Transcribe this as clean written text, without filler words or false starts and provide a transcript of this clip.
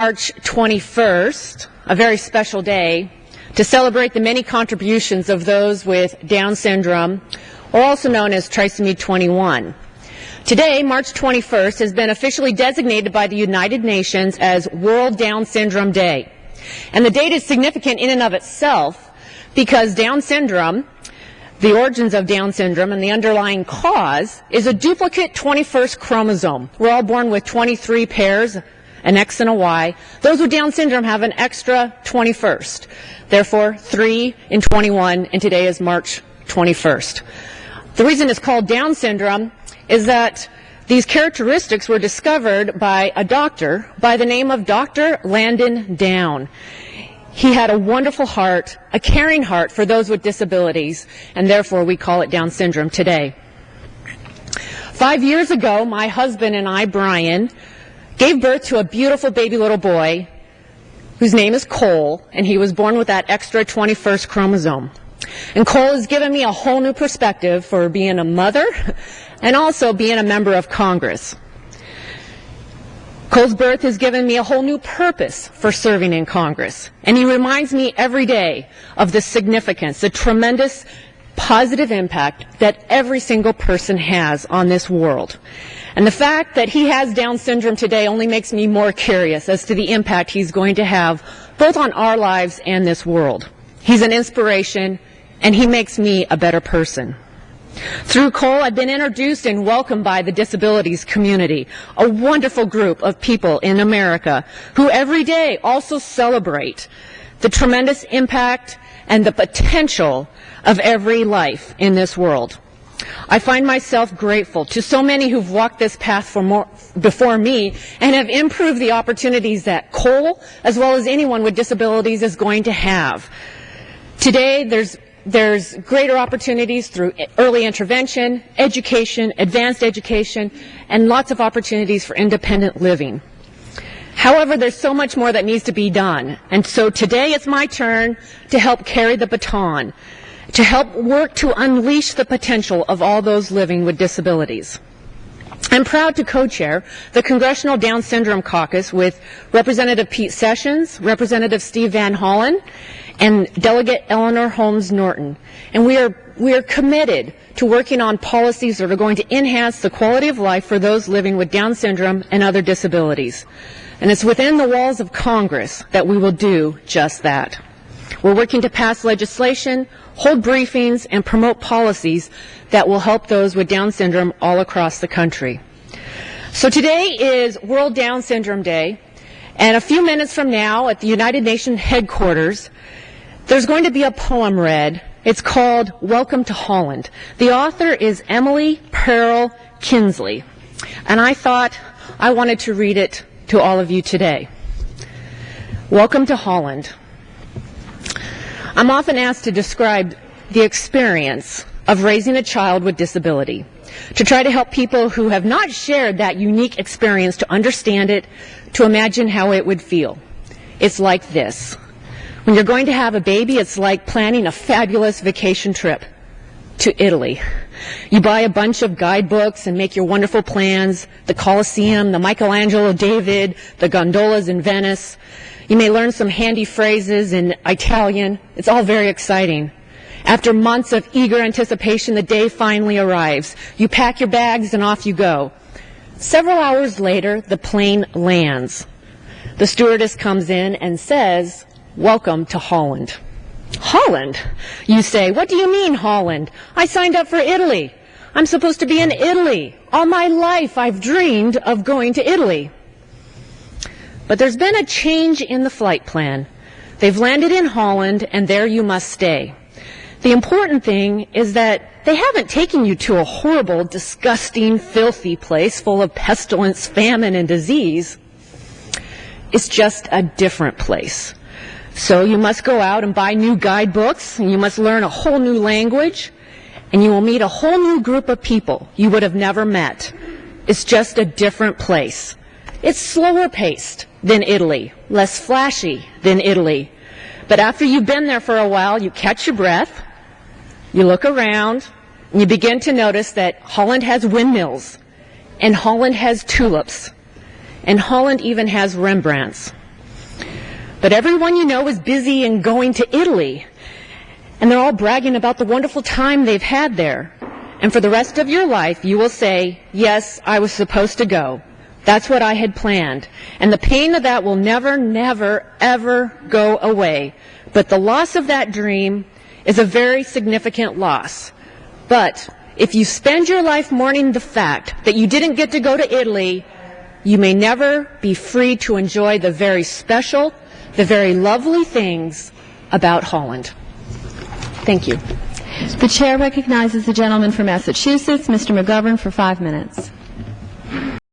March 21st, a very special day, to celebrate the many contributions of those with Down syndrome, or also known as trisomy 21. Today, March 21st, has been officially designated by the United Nations as World Down Syndrome Day. And the date is significant in and of itself because Down syndrome, the origins of Down syndrome and the underlying cause, is a duplicate 21st chromosome. We're all born with 23 pairs, an X and a Y. Those with Down syndrome have an extra 21st. Therefore, 3 in 21, and today is March 21st. The reason it's called Down syndrome is that these characteristics were discovered by a doctor by the name of Dr. Landon Down. He had a wonderful heart, a caring heart for those with disabilities, and therefore we call it Down syndrome today. 5 years ago, my husband and I, Brian, gave birth to a beautiful baby little boy whose name is Cole, and he was born with that extra 21st chromosome. And Cole has given me a whole new perspective for being a mother and also being a member of Congress. Cole's birth has given me a whole new purpose for serving in Congress, and he reminds me every day of the significance, the tremendous positive impact that every single person has on this world. And the fact that he has Down syndrome today only makes me more curious as to the impact he's going to have both on our lives and this world. He's an inspiration, and he makes me a better person. Through Cole, I've been introduced and welcomed by the disabilities community, a wonderful group of people in America who every day also celebrate the tremendous impact and the potential of every life in this world. I find myself grateful to so many who've walked this path before me and have improved the opportunities that Cole, as well as anyone with disabilities, is going to have. Today, there's greater opportunities through early intervention, education, advanced education, and lots of opportunities for independent living. However, there's so much more that needs to be done. And so today it's my turn to help carry the baton, to help work to unleash the potential of all those living with disabilities. I'm proud to co-chair the Congressional Down Syndrome Caucus with Representative Pete Sessions, Representative Steve Van Hollen, and Delegate Eleanor Holmes Norton. And we are committed to working on policies that are going to enhance the quality of life for those living with Down syndrome and other disabilities. And it's within the walls of Congress that we will do just that. We're working to pass legislation, hold briefings, and promote policies that will help those with Down syndrome all across the country. So today is World Down Syndrome Day, and a few minutes from now at the United Nations headquarters, there's going to be a poem read. It's called Welcome to Holland. The author is Emily Pearl Kinsley, and I thought I wanted to read it to all of you today. Welcome to Holland. I'm often asked to describe the experience of raising a child with disability, to try to help people who have not shared that unique experience to understand it, to imagine how it would feel. It's like this. When you're going to have a baby, it's like planning a fabulous vacation trip to Italy. You buy a bunch of guidebooks and make your wonderful plans, the Colosseum, the Michelangelo David, the gondolas in Venice. You may learn some handy phrases in Italian. It's all very exciting. After months of eager anticipation, the day finally arrives. You pack your bags and off you go. Several hours later, the plane lands. The stewardess comes in and says, "Welcome to Holland." Holland? You say, "What do you mean, Holland? I signed up for Italy. I'm supposed to be in Italy. All my life I've dreamed of going to Italy." But there's been a change in the flight plan. They've landed in Holland, and there you must stay. The important thing is that they haven't taken you to a horrible, disgusting, filthy place full of pestilence, famine, and disease. It's just a different place. So you must go out and buy new guidebooks, and you must learn a whole new language, and you will meet a whole new group of people you would have never met. It's just a different place. It's slower paced than Italy, less flashy than Italy. But after you've been there for a while, you catch your breath, you look around, and you begin to notice that Holland has windmills, and Holland has tulips, and Holland even has Rembrandts. But everyone you know is busy and going to Italy. And they're all bragging about the wonderful time they've had there. And for the rest of your life, you will say, yes, I was supposed to go. That's what I had planned. And the pain of that will never, never, ever go away. But the loss of that dream is a very significant loss. But if you spend your life mourning the fact that you didn't get to go to Italy, you may never be free to enjoy the very special, the very lovely things about Holland. Thank you. The chair recognizes the gentleman from Massachusetts, Mr. McGovern, for 5 minutes.